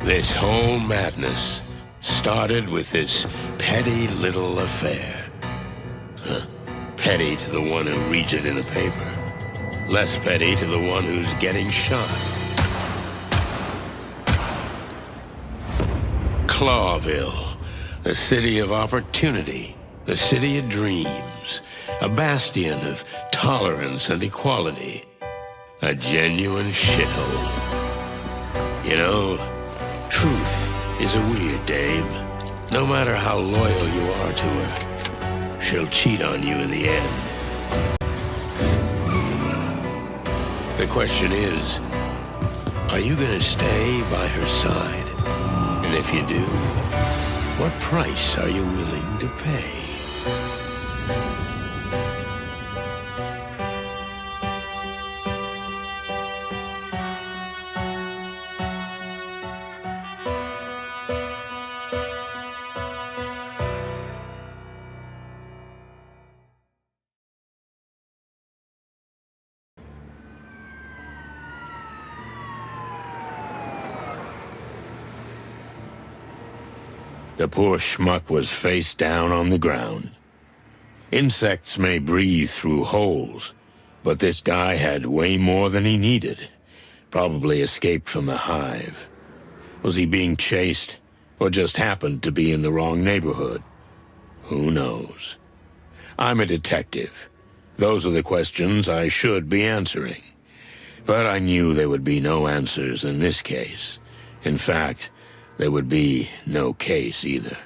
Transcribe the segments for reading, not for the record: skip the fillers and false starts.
This whole madness started with this petty little affair. Petty to the one who reads it in the paper. Less petty to the one who's getting shot. Clawville, the city of opportunity, the city of dreams, a bastion of tolerance and equality, a genuine shithole. You know, truth is a weird dame. No matter how loyal you are to her, she'll cheat on you in the end. The question is, are you gonna stay by her side? And if you do, what price are you willing to pay? The poor schmuck was face down on the ground. Insects may breathe through holes, but this guy had way more than he needed. Probably escaped from the hive. Was he being chased, or just happened to be in the wrong neighborhood? Who knows? I'm a detective. Those are the questions I should be answering. But I knew there would be no answers in this case. In fact, there would be no case either.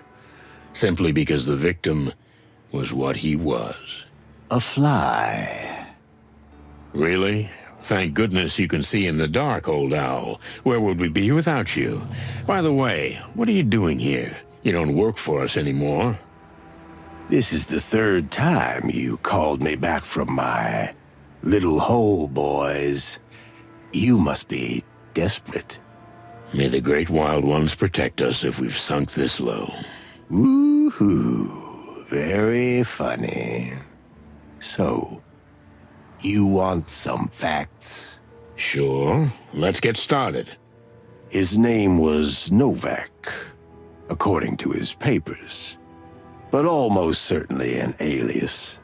Simply because the victim was what he was. A fly. Really? Thank goodness you can see in the dark, old owl. Where would we be without you? By the way, what are you doing here? You don't work for us anymore. This is the third time you called me back from my little hole, boys. You must be desperate. May the great wild ones protect us if we've sunk this low. Woohoo! Very funny. So, you want some facts? Sure. Let's get started. His name was Novak, according to his papers, but almost certainly an alias.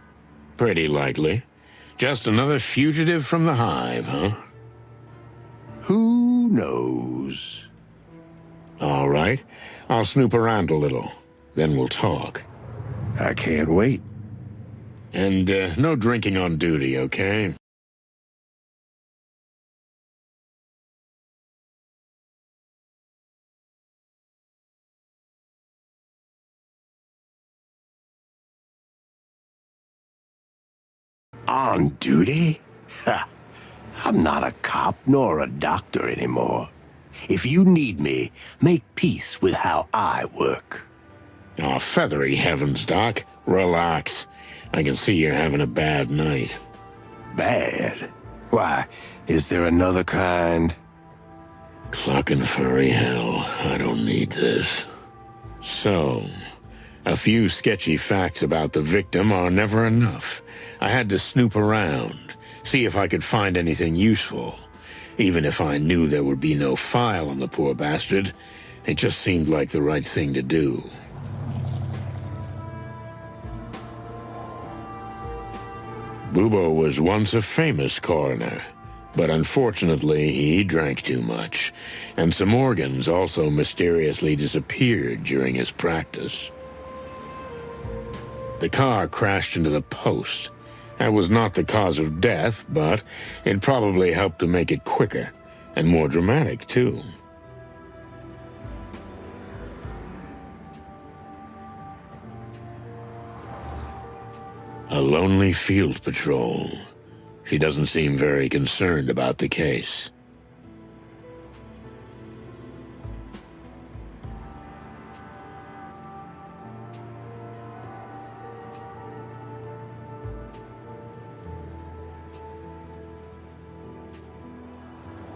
Pretty likely. Just another fugitive from the hive, huh? Who knows? All right. I'll snoop around a little. Then we'll talk. I can't wait. And no drinking on duty, okay? On duty? Ha! I'm not a cop nor a doctor anymore. If you need me, make peace with how I work. Oh, feathery heavens, Doc. Relax. I can see you're having a bad night. Bad? Why, is there another kind? Clucking furry hell. I don't need this. So, a few sketchy facts about the victim are never enough. I had to snoop around, see if I could find anything useful. Even if I knew there would be no file on the poor bastard, it just seemed like the right thing to do. Bubo was once a famous coroner, but unfortunately he drank too much, and some organs also mysteriously disappeared during his practice. The car crashed into the post. That was not the cause of death, but it probably helped to make it quicker and more dramatic, too. A lonely field patrol. She doesn't seem very concerned about the case.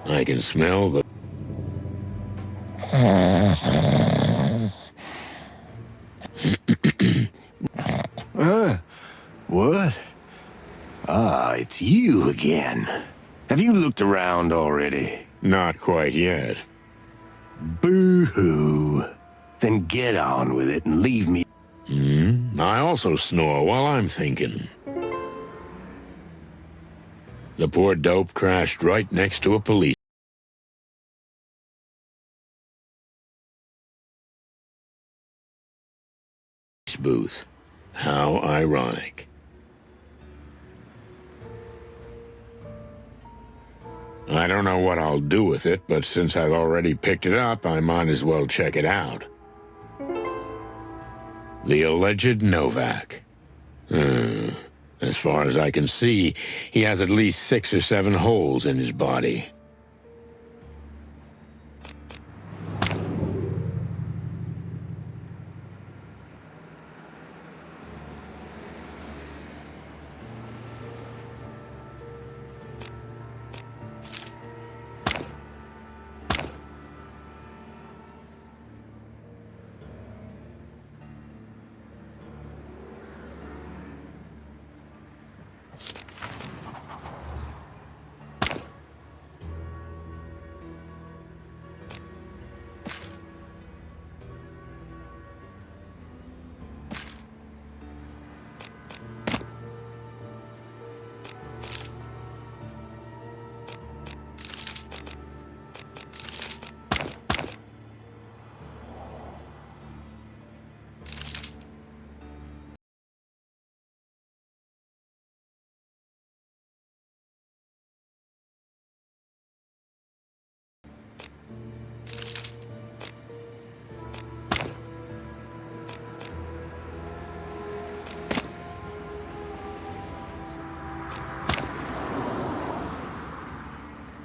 I can smell the... What? Ah, it's you again. Have you looked around already? Not quite yet. Boo-hoo. Then get on with it and leave me. I also snore while I'm thinking. The poor dope crashed right next to a police booth. How ironic. I don't know what I'll do with it, but since I've already picked it up, I might as well check it out. The alleged Novak. As far as I can see, he has at least 6 or 7 holes in his body.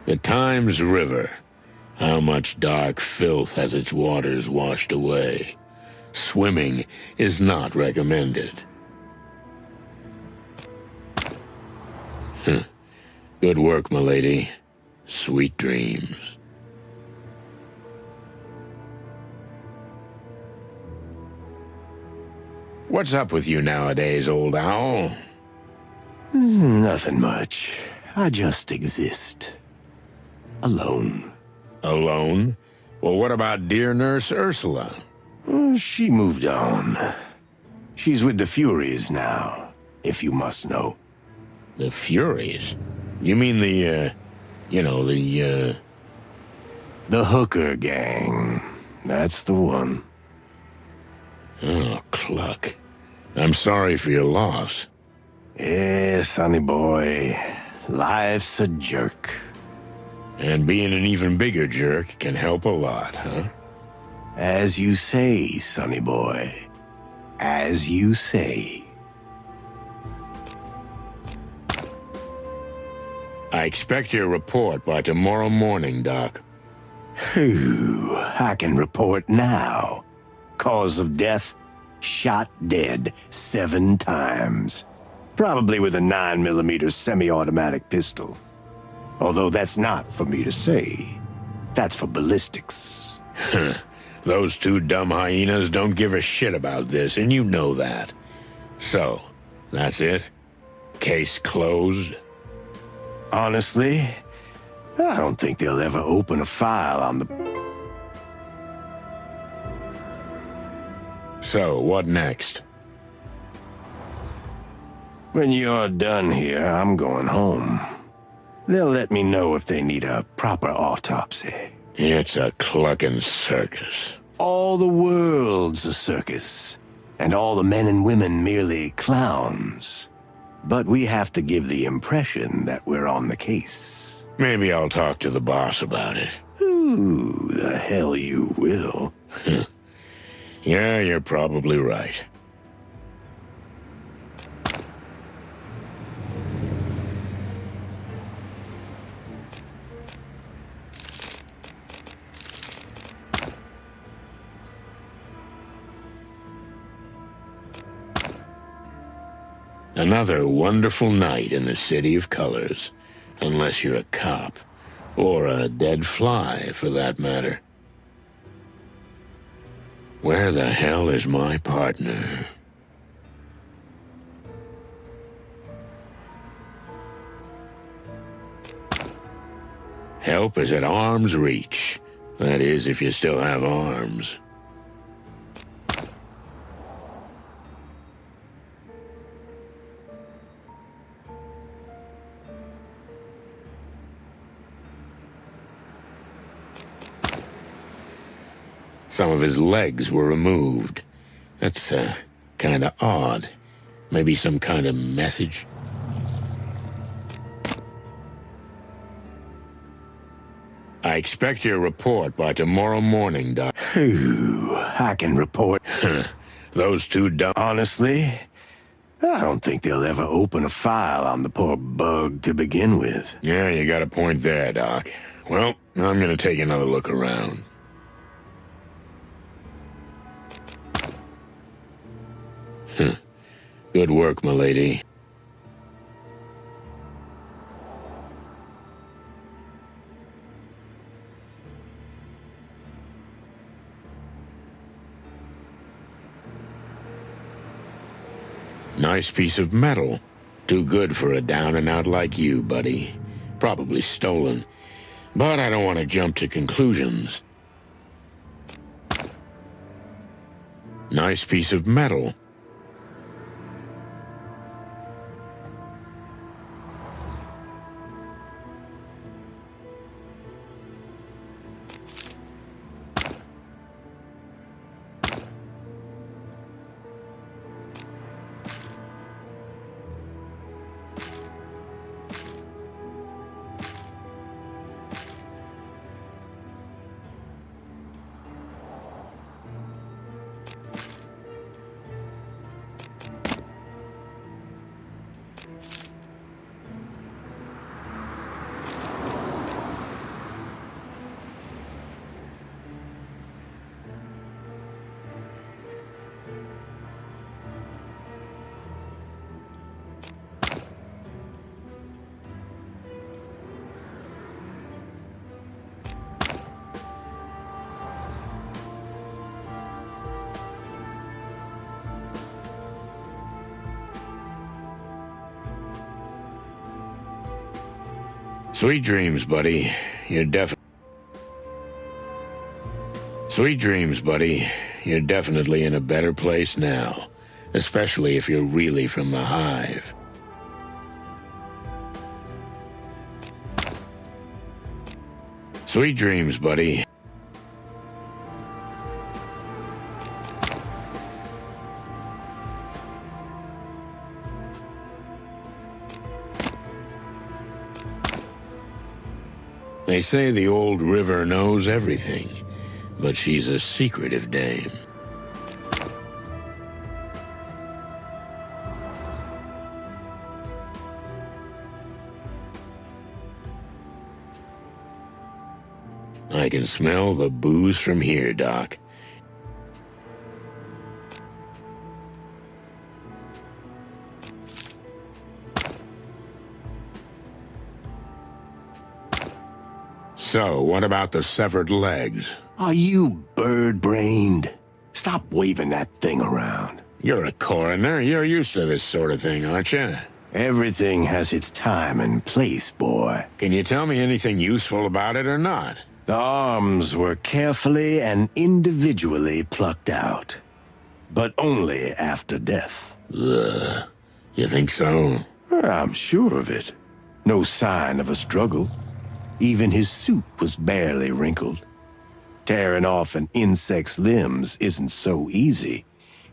The Times River. How much dark filth has its waters washed away? Swimming is not recommended. Good work, m'lady. Sweet dreams. What's up with you nowadays, old owl? Nothing much. I just exist. Alone. Alone? Well, what about dear Nurse Ursula? She moved on. She's with the Furies now, if you must know. The Furies? You mean the The hooker gang. That's the one. Oh, Cluck. I'm sorry for your loss. Yeah, sonny boy. Life's a jerk. And being an even bigger jerk can help a lot, huh? As you say, sonny boy. As you say. I expect your report by tomorrow morning, Doc. Phew, I can report now. Cause of death, shot dead 7 times. Probably with a 9mm semi-automatic pistol. Although that's not for me to say. That's for ballistics. Those 2 dumb hyenas don't give a shit about this, and you know that. So, that's it? Case closed? Honestly, I don't think they'll ever open a file on the... So, what next? When you're done here, I'm going home. They'll let me know if they need a proper autopsy. It's a clucking circus. All the world's a circus, and all the men and women merely clowns. But we have to give the impression that we're on the case. Maybe I'll talk to the boss about it. Ooh, the hell you will. Yeah, you're probably right. Another wonderful night in the City of Colors. Unless you're a cop. Or a dead fly, for that matter. Where the hell is my partner? Help is at arm's reach. That is, if you still have arms. Some of his legs were removed. That's, kinda odd. Maybe some kind of message? I expect your report by tomorrow morning, Doc. Phew, I can report. Those two dumb... Honestly, I don't think they'll ever open a file on the poor bug to begin with. Yeah, you got a point there, Doc. Well, I'm gonna take another look around. Good work, milady. Nice piece of metal. Too good for a down-and-out like you, buddy. Probably stolen. But I don't want to jump to conclusions. Nice piece of metal. Sweet dreams, buddy. Sweet dreams, buddy. You're definitely in a better place now. Especially if you're really from the hive. Sweet dreams, buddy. They say the old river knows everything, but she's a secretive dame. I can smell the booze from here, Doc. So, what about the severed legs? Are you bird-brained? Stop waving that thing around. You're a coroner. You're used to this sort of thing, aren't you? Everything has its time and place, boy. Can you tell me anything useful about it or not? The arms were carefully and individually plucked out, but only after death. You think so? I'm sure of it. No sign of a struggle. Even his suit was barely wrinkled. Tearing off an insect's limbs isn't so easy.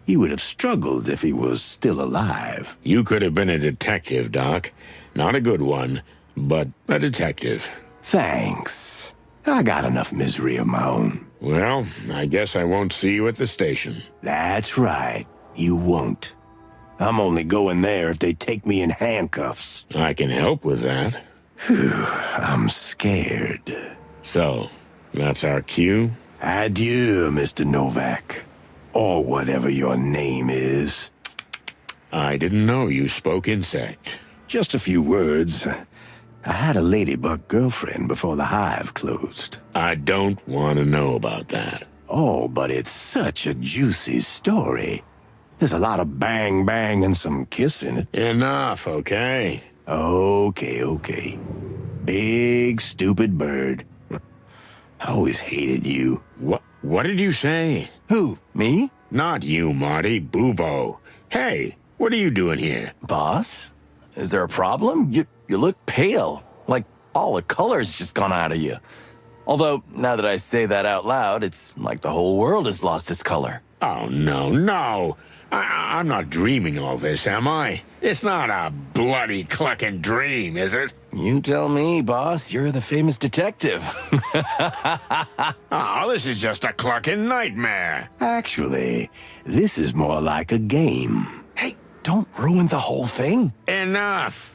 He would have struggled if he was still alive. You could have been a detective, Doc. Not a good one, but a detective. Thanks. I got enough misery of my own. Well, I guess I won't see you at the station. That's right. You won't. I'm only going there if they take me in handcuffs. I can help with that. I'm scared. So, that's our cue? Adieu, Mr. Novak. Or whatever your name is. I didn't know you spoke insect. Just a few words. I had a ladybug girlfriend before the hive closed. I don't want to know about that. Oh, but it's such a juicy story. There's a lot of bang-bang and some kiss in it. Enough, okay? Okay. Big, stupid bird. I always hated you. What did you say? Who, me? Not you, Marty. Bubo. Hey, what are you doing here? Boss? Is there a problem? You look pale. Like all the color's just gone out of you. Although, now that I say that out loud, it's like the whole world has lost its color. Oh, no. I'm not dreaming all this, am I? It's not a bloody clucking dream, is it? You tell me, boss. You're the famous detective. Oh, this is just a clucking nightmare. Actually, this is more like a game. Hey, don't ruin the whole thing. Enough.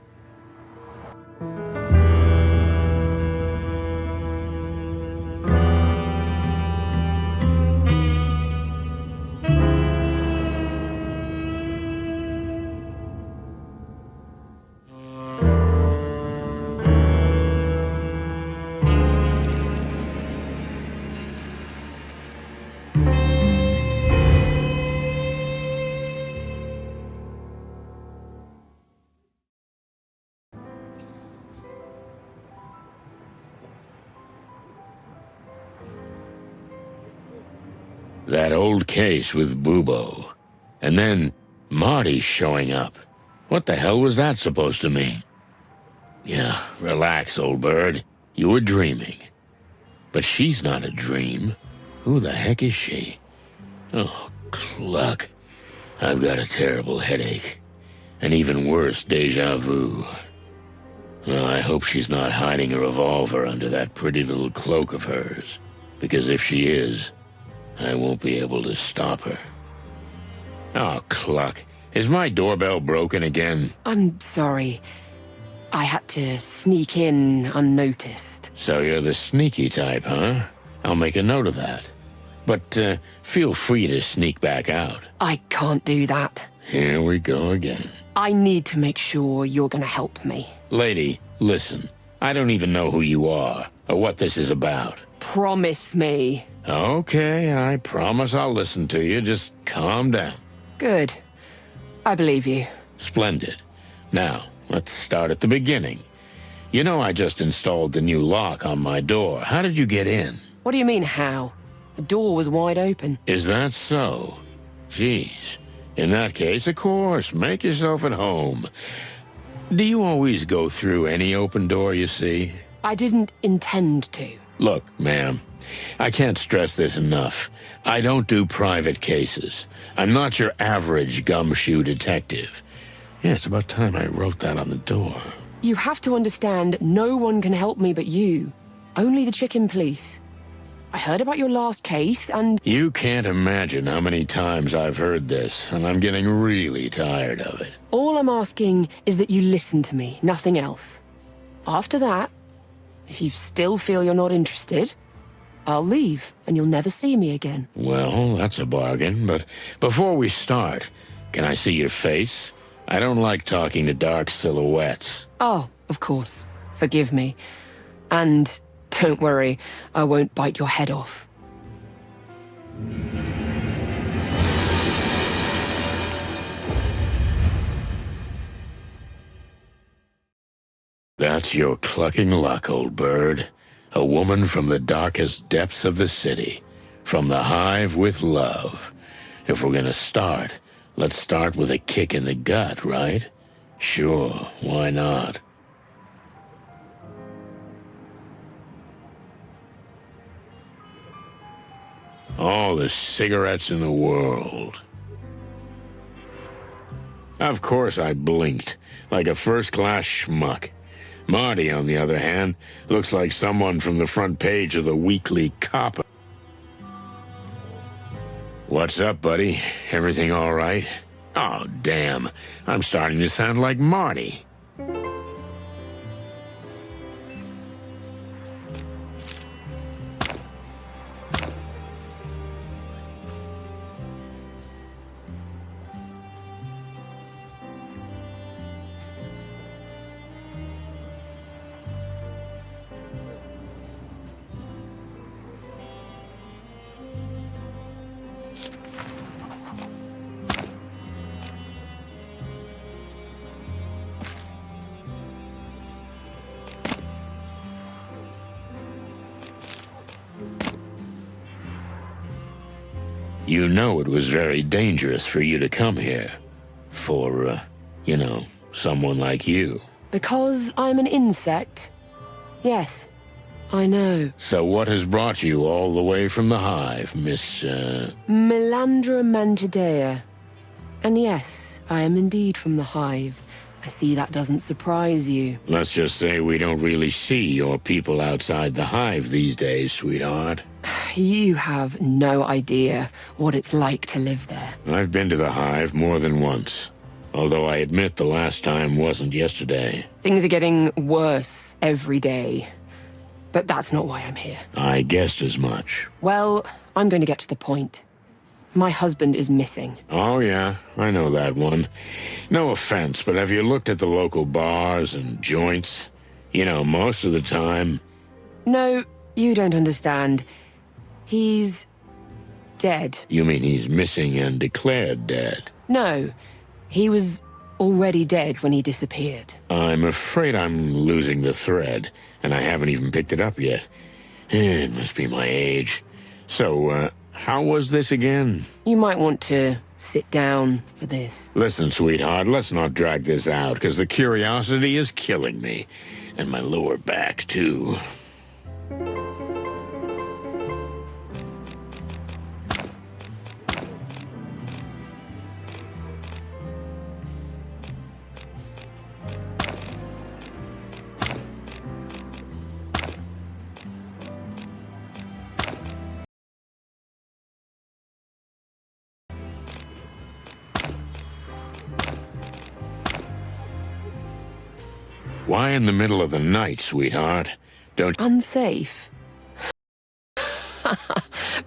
That old case with Bubo. And then Marty showing up. What the hell was that supposed to mean? Yeah, relax, old bird. You were dreaming. But she's not a dream. Who the heck is she? Oh, cluck. I've got a terrible headache. And even worse, deja vu. Well, I hope she's not hiding a revolver under that pretty little cloak of hers. Because if she is, I won't be able to stop her. Oh, cluck. Is my doorbell broken again? I'm sorry. I had to sneak in unnoticed. So you're the sneaky type, huh? I'll make a note of that. But feel free to sneak back out. I can't do that. Here we go again. I need to make sure you're gonna help me. Lady, listen. I don't even know who you are or what this is about. Promise me. Okay, I promise I'll listen to you. Just calm down. Good. I believe you. Splendid. Now, let's start at the beginning. You know I just installed the new lock on my door. How did you get in? What do you mean, how? The door was wide open. Is that so? Jeez. In that case, of course, make yourself at home. Do you always go through any open door you see? I didn't intend to. Look, ma'am, I can't stress this enough. I don't do private cases. I'm not your average gumshoe detective. Yeah, it's about time I wrote that on the door. You have to understand, no one can help me but you. Only the chicken police. I heard about your last case, and... You can't imagine how many times I've heard this, and I'm getting really tired of it. all I'm asking is that you listen to me, nothing else. After that, if you still feel you're not interested, I'll leave, and you'll never see me again. Well, that's a bargain, but before we start, can I see your face? I don't like talking to dark silhouettes. Oh, of course. Forgive me. And don't worry, I won't bite your head off. That's your clucking luck, old bird. A woman from the darkest depths of the city. From the hive with love. If we're gonna start, let's start with a kick in the gut, right? Sure, why not? All the cigarettes in the world. Of course I blinked, like a first-class schmuck. Marty, on the other hand, looks like someone from the front page of the Weekly Copper. What's up, buddy? Everything all right? Oh, damn. I'm starting to sound like Marty. You know it was very dangerous for you to come here. For, someone like you. Because I'm an insect? Yes, I know. So what has brought you all the way from the hive, Miss, Melandra Mantadea. And yes, I am indeed from the hive. I see that doesn't surprise you. Let's just say we don't really see your people outside the hive these days, sweetheart. You have no idea what it's like to live there. I've been to the hive more than once. Although I admit the last time wasn't yesterday. Things are getting worse every day. But that's not why I'm here. I guessed as much. Well, I'm going to get to the point. My husband is missing. Oh, yeah, I know that one. No offense, but have you looked at the local bars and joints? You know, most of the time... No, you don't understand. He's... dead. You mean he's missing and declared dead? No, he was already dead when he disappeared. I'm afraid I'm losing the thread, and I haven't even picked it up yet. It must be my age. So, how was this again? You might want to sit down for this. Listen, sweetheart, let's not drag this out, because the curiosity is killing me. And my lower back, too. Why in the middle of the night, sweetheart? Don't... Unsafe?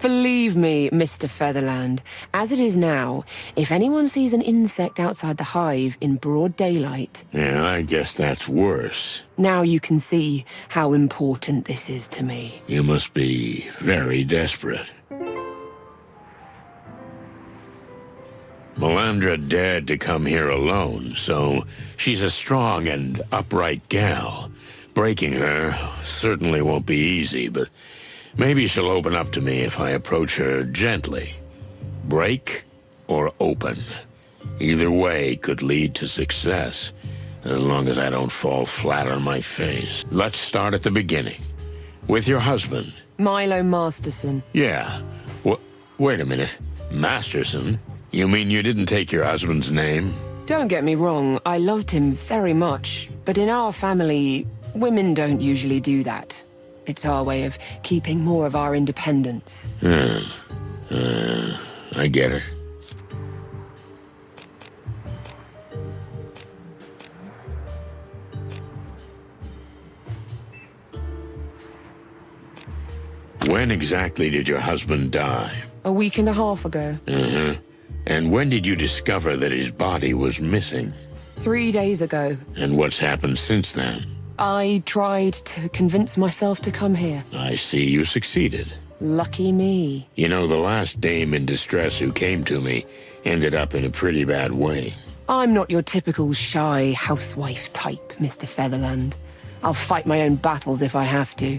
Believe me, Mr. Featherland, as it is now, if anyone sees an insect outside the hive in broad daylight... Yeah, I guess that's worse. Now you can see how important this is to me. You must be very desperate. Melandra dared to come here alone, so she's a strong and upright gal. Breaking her certainly won't be easy, but maybe she'll open up to me if I approach her gently. Break or open. Either way could lead to success, as long as I don't fall flat on my face. Let's start at the beginning. With your husband. Milo Masterson. Yeah. Wait a minute. Masterson? You mean you didn't take your husband's name? Don't get me wrong, I loved him very much. But in our family, women don't usually do that. It's our way of keeping more of our independence. I get it. When exactly did your husband die? A week and a half ago. And when did you discover that his body was missing? 3 days ago. And what's happened since then? I tried to convince myself to come here. I see you succeeded. Lucky me. You know, the last dame in distress who came to me ended up in a pretty bad way. I'm not your typical shy housewife type, Mr. Featherland. I'll fight my own battles if I have to.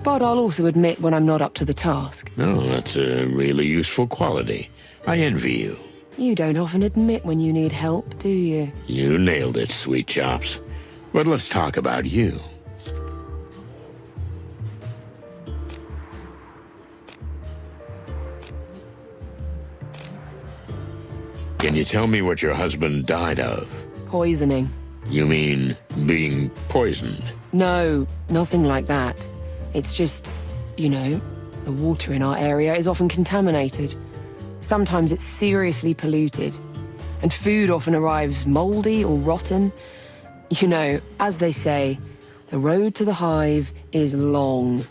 But I'll also admit when I'm not up to the task. Oh, that's a really useful quality. I envy you. You don't often admit when you need help, do you? You nailed it, sweet chops. But let's talk about you. Can you tell me what your husband died of? Poisoning. You mean being poisoned? No, nothing like that. It's just, the water in our area is often contaminated. Sometimes it's seriously polluted. And food often arrives moldy or rotten. You know, as they say, the road to the hive is long.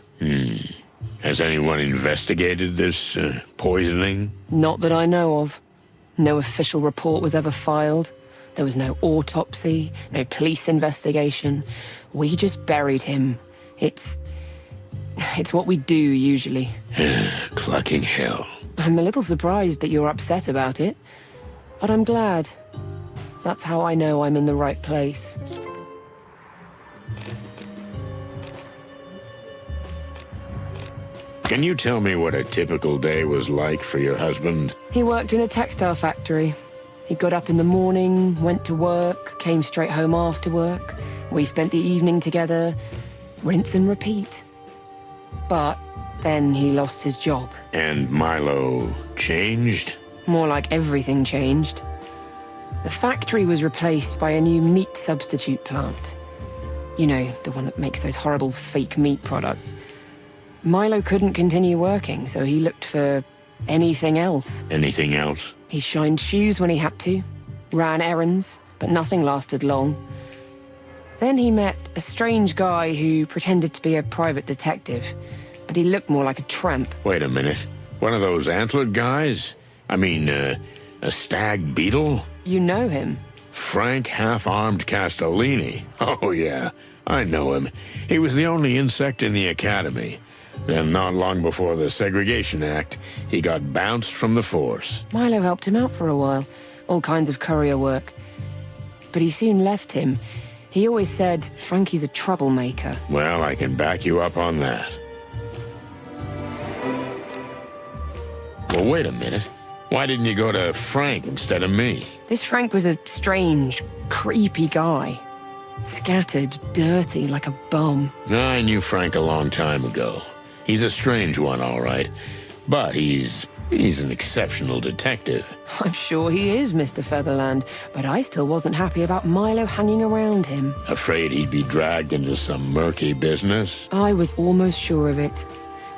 Has anyone investigated this poisoning? Not that I know of. No official report was ever filed. There was no autopsy, no police investigation. We just buried him. It's what we do usually. Clucking hell. I'm a little surprised that you're upset about it, but I'm glad. That's how I know I'm in the right place. Can you tell me what a typical day was like for your husband? He worked in a textile factory. He got up in the morning, went to work, came straight home after work. We spent the evening together, rinse and repeat. But then he lost his job. And Milo changed? More like everything changed. The factory was replaced by a new meat substitute plant. You know, the one that makes those horrible fake meat products. Milo couldn't continue working, so he looked for anything else. Anything else? He shined shoes when he had to, ran errands, but nothing lasted long. Then he met a strange guy who pretended to be a private detective, but he looked more like a tramp. Wait a minute. One of those antlered guys? I mean, a stag beetle? You know him? Frank Half-Armed Castellini. Oh, yeah. I know him. He was the only insect in the academy. Then, not long before the Segregation Act, he got bounced from the force. Milo helped him out for a while, all kinds of courier work. But he soon left him. He always said, Frankie's a troublemaker. Well, I can back you up on that. Well, wait a minute. Why didn't you go to Frank instead of me? This Frank was a strange, creepy guy. Scattered, dirty, like a bum. I knew Frank a long time ago. He's a strange one, all right. But he's an exceptional detective. I'm sure he is, Mr. Featherland, but I still wasn't happy about Milo hanging around him. Afraid he'd be dragged into some murky business? I was almost sure of it.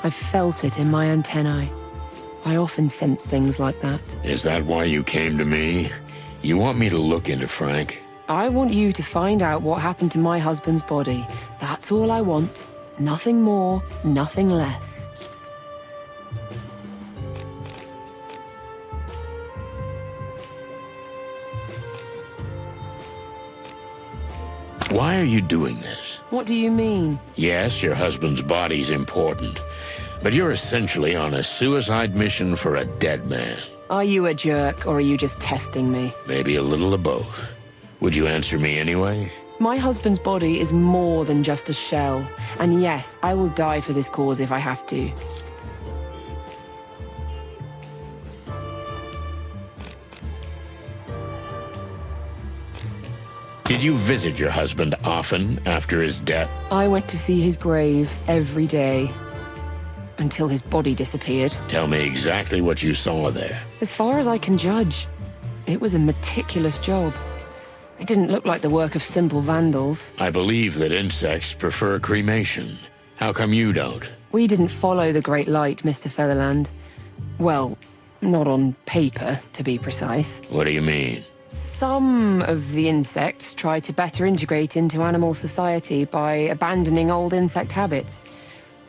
I felt it in my antennae. I often sense things like that. Is that why you came to me? You want me to look into Frank? I want you to find out what happened to my husband's body. That's all I want. Nothing more, nothing less. Why are you doing this? What do you mean? Yes, your husband's body's important, but you're essentially on a suicide mission for a dead man. Are you a jerk, or are you just testing me? Maybe a little of both. Would you answer me anyway? My husband's body is more than just a shell. And yes, I will die for this cause if I have to. Did you visit your husband often after his death? I went to see his grave every day. Until his body disappeared. Tell me exactly what you saw there. As far as I can judge, it was a meticulous job. It didn't look like the work of simple vandals. I believe that insects prefer cremation. How come you don't? We didn't follow the Great Light, Mr. Featherland. Well, not on paper, to be precise. What do you mean? Some of the insects try to better integrate into animal society by abandoning old insect habits.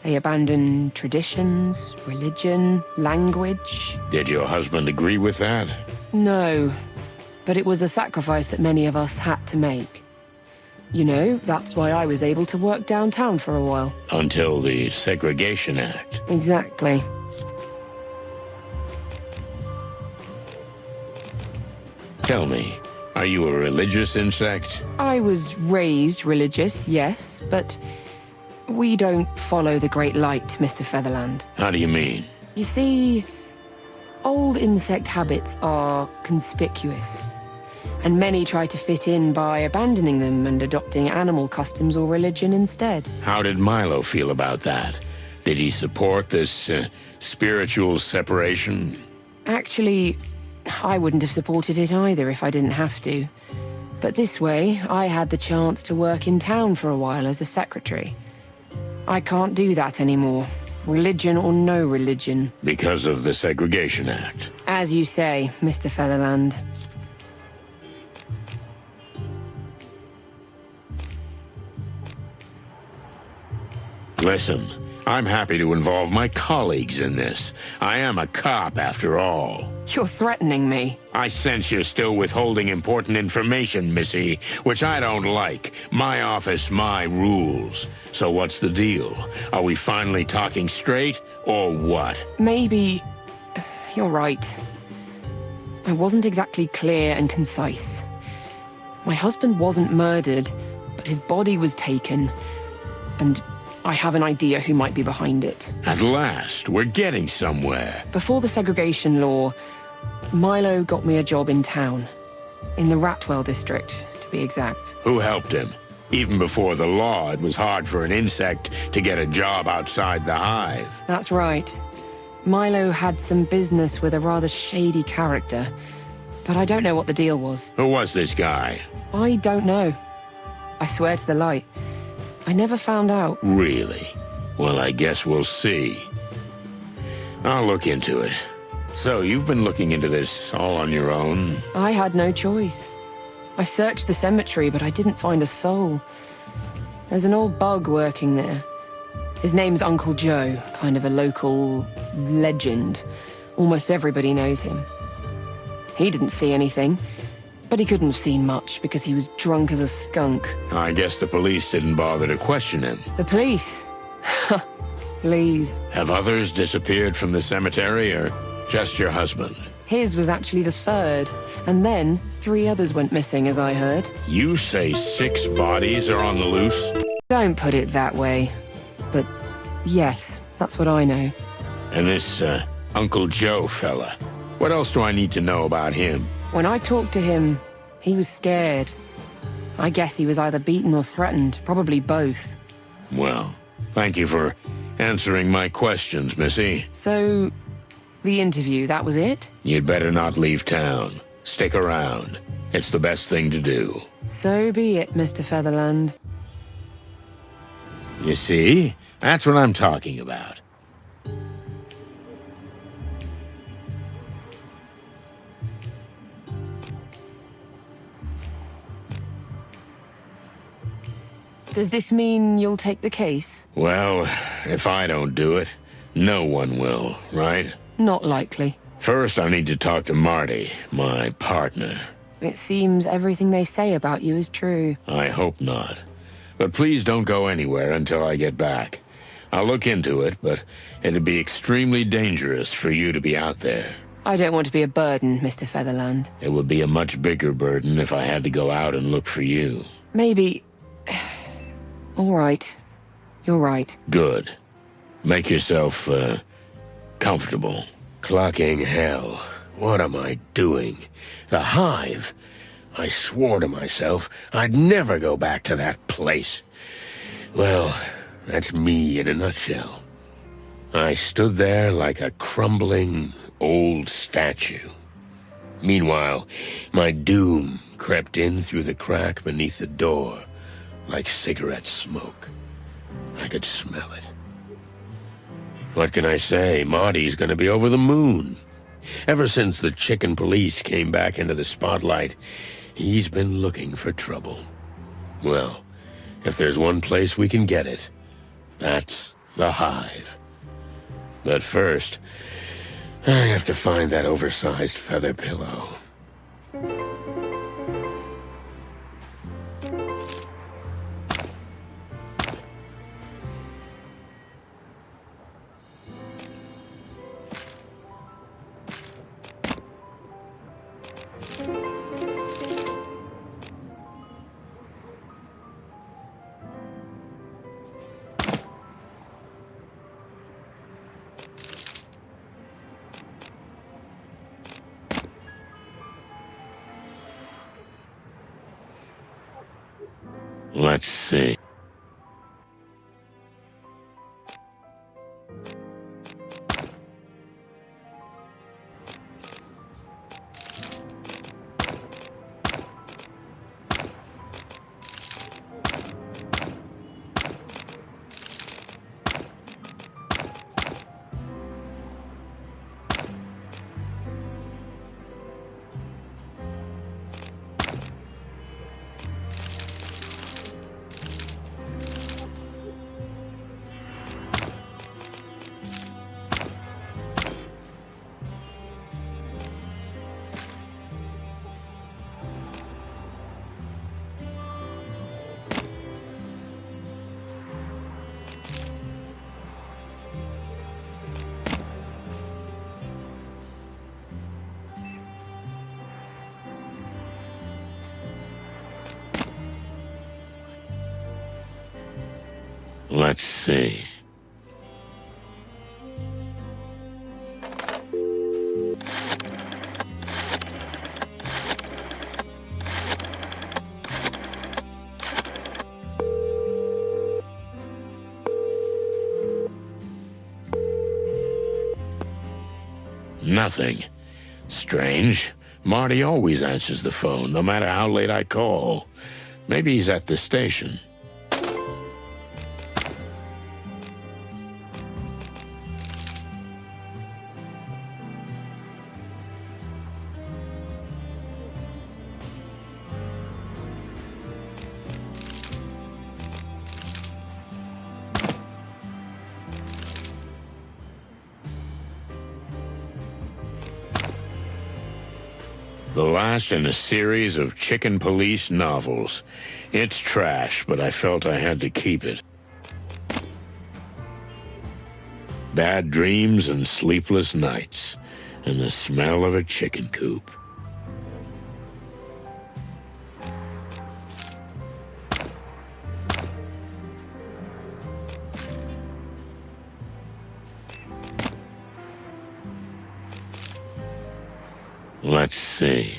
They abandon traditions, religion, language. Did your husband agree with that? No, but it was a sacrifice that many of us had to make. You know, that's why I was able to work downtown for a while. Until the Segregation Act. Exactly. Tell me, are you a religious insect? I was raised religious, yes, but we don't follow the Great Light, Mr. Featherland. How do you mean? You see, old insect habits are conspicuous, and many try to fit in by abandoning them and adopting animal customs or religion instead. How did Milo feel about that? Did he support this spiritual separation? Actually, I wouldn't have supported it either if I didn't have to. But this way, I had the chance to work in town for a while as a secretary. I can't do that anymore, religion or no religion. Because of the Segregation Act. As you say, Mr. Featherland. Listen, I'm happy to involve my colleagues in this. I am a cop, after all. You're threatening me. I sense you're still withholding important information, Missy, which I don't like. My office, my rules. So what's the deal? Are we finally talking straight, or what? Maybe... You're right. I wasn't exactly clear and concise. My husband wasn't murdered, but his body was taken. And I have an idea who might be behind it. At last, we're getting somewhere. Before the segregation law, Milo got me a job in town. In the Ratwell district, to be exact. Who helped him? Even before the law, it was hard for an insect to get a job outside the hive. That's right. Milo had some business with a rather shady character, but I don't know what the deal was. Who was this guy? I don't know. I swear to the light. I never found out. Really? Well, I guess we'll see. I'll look into it. So, you've been looking into this all on your own? I had no choice. I searched the cemetery, but I didn't find a soul. There's an old bug working there. His name's Uncle Joe, kind of a local legend. Almost everybody knows him. He didn't see anything, but he couldn't have seen much because he was drunk as a skunk. I guess the police didn't bother to question him. The police? Please. Have others disappeared from the cemetery, or just your husband? His was actually the third, and then 3 others went missing, as I heard. You say 6 bodies are on the loose? Don't put it that way. But yes, that's what I know. And this, Uncle Joe fella, what else do I need to know about him? When I talked to him, he was scared. I guess he was either beaten or threatened, probably both. Well, thank you for answering my questions, Missy. So, the interview, that was it? You'd better not leave town. Stick around. It's the best thing to do. So be it, Mr. Featherland. You see? That's what I'm talking about. Does this mean you'll take the case? Well, if I don't do it, no one will, right? Not likely. First, I need to talk to Marty, my partner. It seems everything they say about you is true. I hope not. But please don't go anywhere until I get back. I'll look into it, but it'd be extremely dangerous for you to be out there. I don't want to be a burden, Mr. Featherland. It would be a much bigger burden if I had to go out and look for you. Maybe... All right. You're right. Good. Make yourself, comfortable. Clocking hell. What am I doing? The hive? I swore to myself I'd never go back to that place. Well, that's me in a nutshell. I stood there like a crumbling old statue. Meanwhile, my doom crept in through the crack beneath the door, like cigarette smoke. I could smell it. What can I say? Marty's gonna be over the moon. Ever since the chicken police came back into the spotlight, he's been looking for trouble. Well, if there's one place we can get it, that's the hive. But first, I have to find that oversized feather pillow. Let's see. Let's see. Nothing. Strange. Marty always answers the phone, no matter how late I call. Maybe he's at the station. The last in a series of Chicken Police novels. It's trash, but I felt I had to keep it. Bad dreams and sleepless nights, and the smell of a chicken coop. Let's see.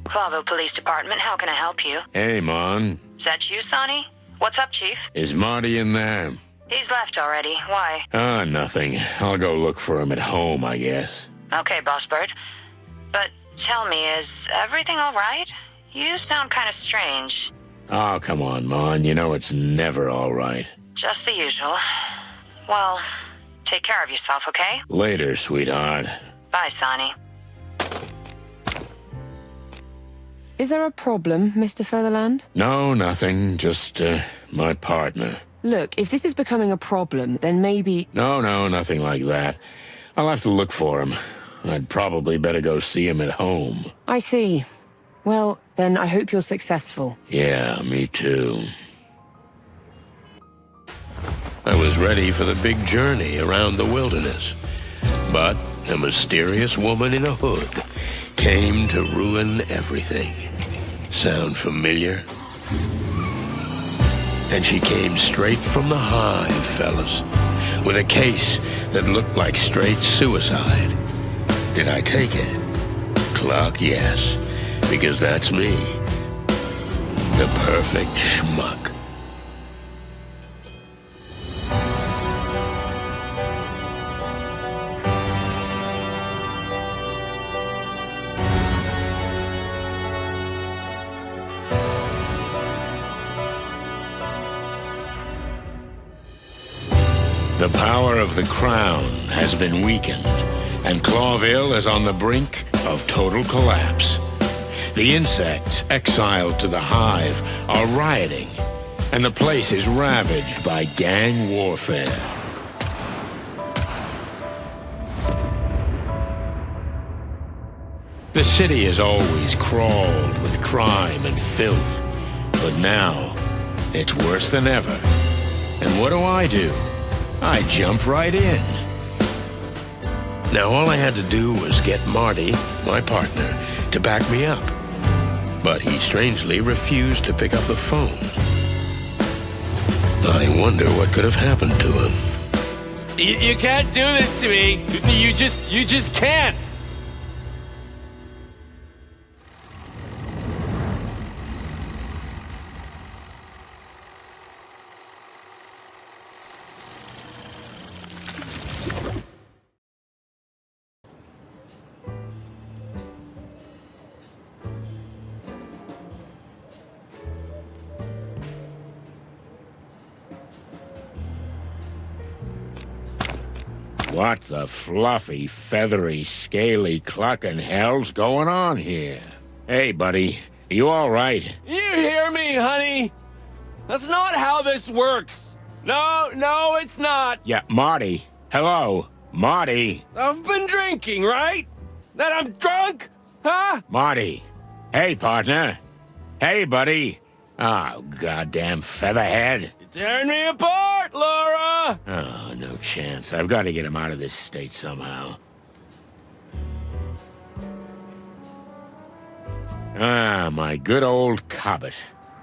Clawville Police Department, how can I help you? Hey, Mon. Is that you, Sonny? What's up, Chief? Is Marty in there? He's left already. Why? Nothing. I'll go look for him at home, I guess. Okay, Boss Bird. But tell me, is everything all right? You sound kind of strange. Oh, come on, Mon. You know it's never all right. Just the usual. Well, take care of yourself, okay? Later, sweetheart. Bye, Sonny. Is there a problem, Mr. Featherland? No, nothing. Just, my partner. Look, if this is becoming a problem, then maybe... No, nothing like that. I'll have to look for him. I'd probably better go see him at home. I see. Well, then I hope you're successful. Yeah, me too. I was ready for the big journey around the wilderness. But a mysterious woman in a hood came to ruin everything. Sound familiar? And she came straight from the hive, fellas, with a case that looked like straight suicide. Did I take it? Clark, yes, because that's me. The perfect schmuck. The power of the crown has been weakened, and Clawville is on the brink of total collapse. The insects exiled to the hive are rioting, and the place is ravaged by gang warfare. The city has always crawled with crime and filth, but now it's worse than ever. And what do? I jump right in. Now all I had to do was get Marty, my partner, to back me up. But he strangely refused to pick up the phone. I wonder what could have happened to him. You can't do this to me. You just can't. What the fluffy, feathery, scaly clucking hell's going on here? Hey, buddy, you all right? You hear me, honey? That's not how this works. No, it's not. Yeah, Marty. Hello, Marty. I've been drinking, right? That I'm drunk? Huh? Marty. Hey, partner. Hey, buddy. Oh, goddamn featherhead. You're tearing me apart, Laura! Oh, no chance. I've got to get him out of this state somehow. Ah, my good old Cobbett.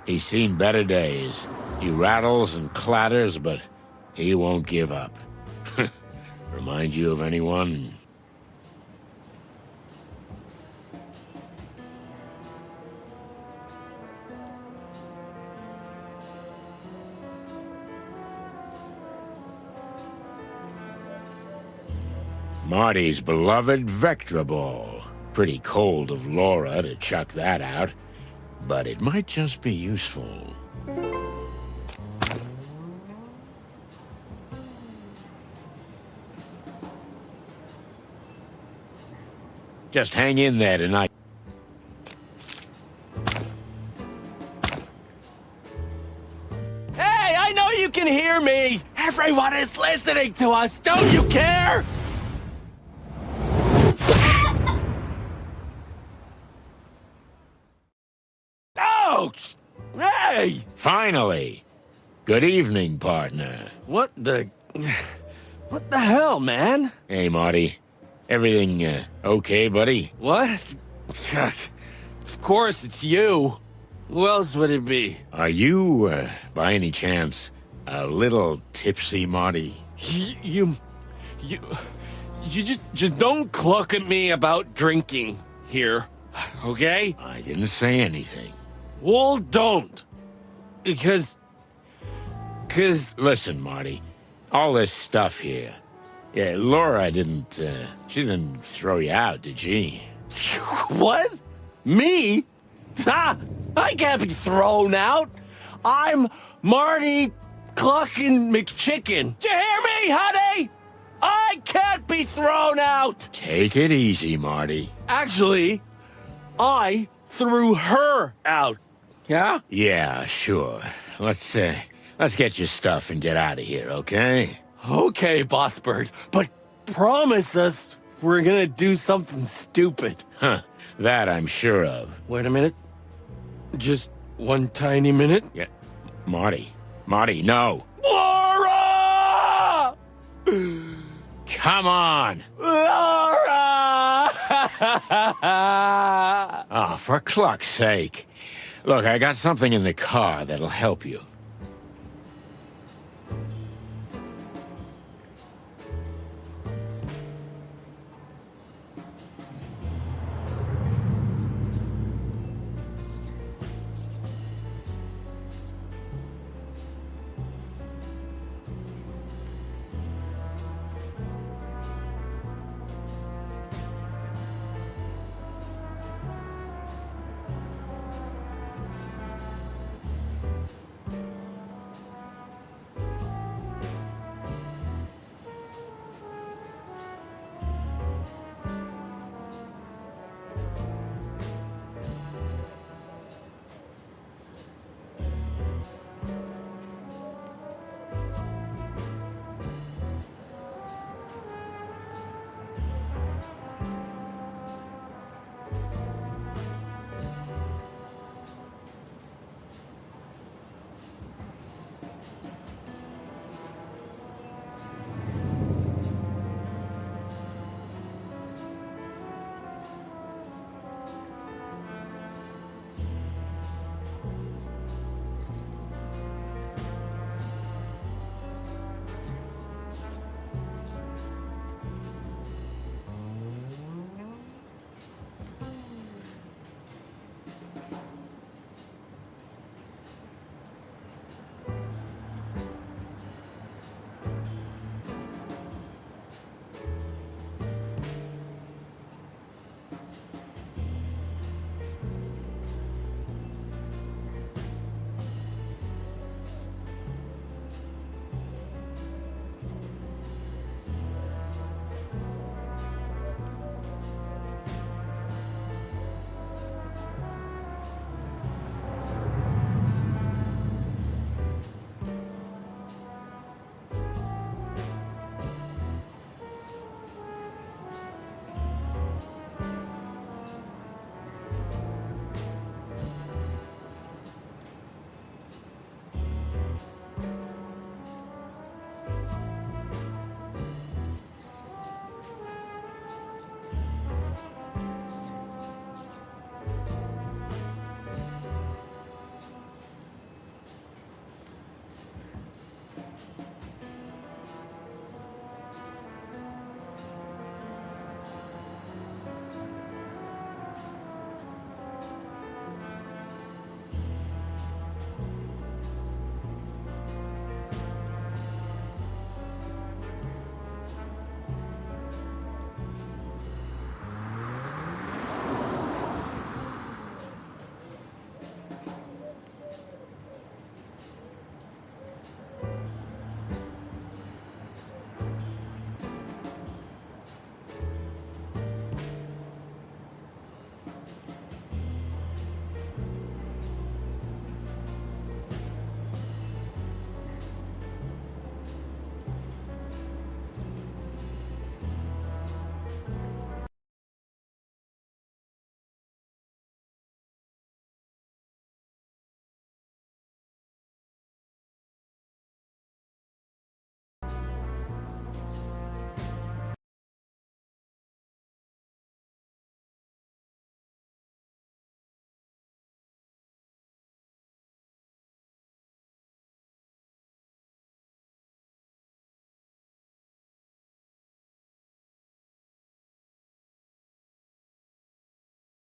He's seen better days. He rattles and clatters, but he won't give up. Remind you of anyone? Marty's beloved Vectra Ball. Pretty cold of Laura to chuck that out, but it might just be useful. Just hang in there tonight. Hey, I know you can hear me! Everyone is listening to us, don't you care? Ouch! Hey! Finally! Good evening, partner. What the hell, man? Hey, Marty. Everything, okay, buddy? What? Of course it's you. Who else would it be? Are you, by any chance, a little tipsy, Marty? You just don't cluck at me about drinking here, okay? I didn't say anything. Well, don't. Because... Listen, Marty. All this stuff here. Yeah, Laura didn't, she didn't throw you out, did she? What? Me? Ha! I can't be thrown out. I'm Marty Cluckin' McChicken. Do you hear me, honey? I can't be thrown out. Take it easy, Marty. Actually, I threw her out. Yeah? Yeah, sure. Let's get your stuff and get out of here, okay? Okay, Boss Bird, but promise us we're gonna do something stupid. Huh, that I'm sure of. Wait a minute. Just one tiny minute. Yeah, Marty, no. Laura! Come on! Laura! Oh, for cluck's sake. Look, I got something in the car that'll help you.